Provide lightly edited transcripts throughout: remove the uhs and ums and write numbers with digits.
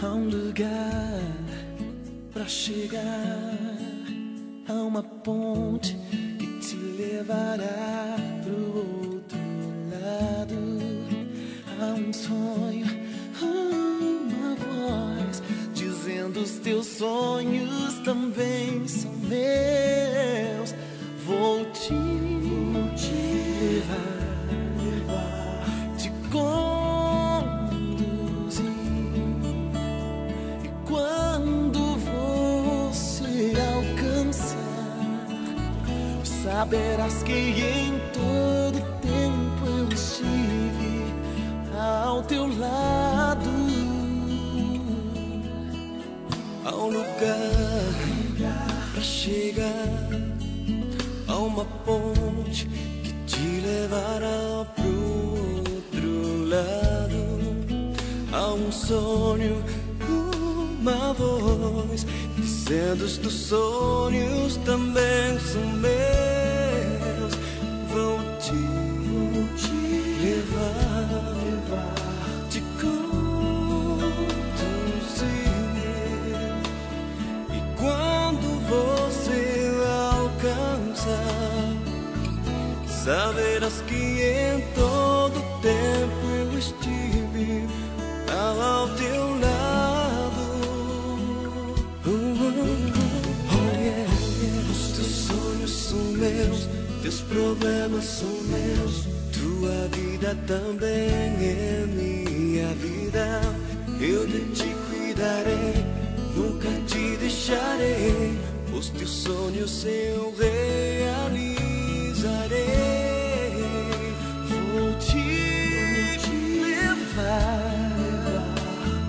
Há um lugar pra chegar, há uma ponte que te levará pro outro lado. Há um sonho, uma voz dizendo: os teus sonhos também são meus. Vou te levar, te conduzir. E quando você alcançar, saberás que em todo tempo eu estive ao teu lado. Há um lugar pra chegar, há uma ponte que te levará pro outro lado. Há um sonho, uma voz dizendo: os teus sonhos também são meus. Vou te levar, te conduzir. E quando você alcançar, saberás que em todo tempo eu estive ao teu lado. Oh yeah, os teus sonhos são meus, teus problemas são meus, tua vida também é minha vida. Eu de ti cuidarei, nunca te deixarei. Os teus sonhos eu realizarei. Vou te levar,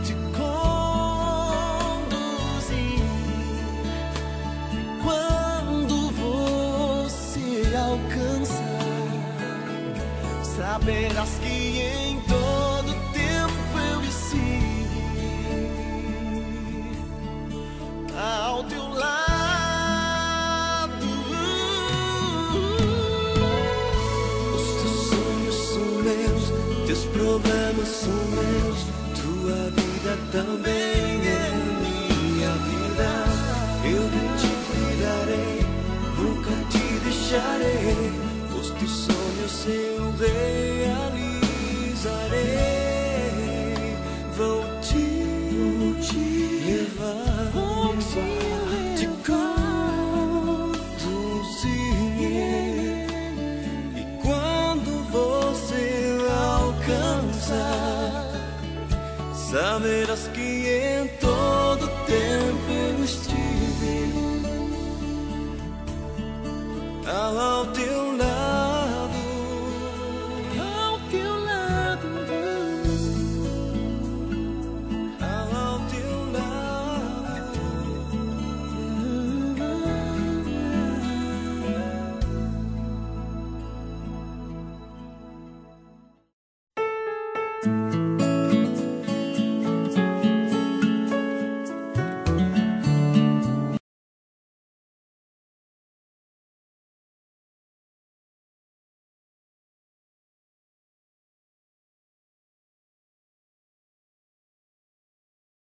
te conduzir. Quando você alcançar, saberás que em todo tempo eu estive ao teu lado. Teus problemas são meus, tua vida também é minha vida. Eu de ti cuidarei, nunca te deixarei. Os teus sonhos eu realizarei. Vou te levar, te conduzir. E quando você alcançar, saberás que em todo tempo eu estive ao teu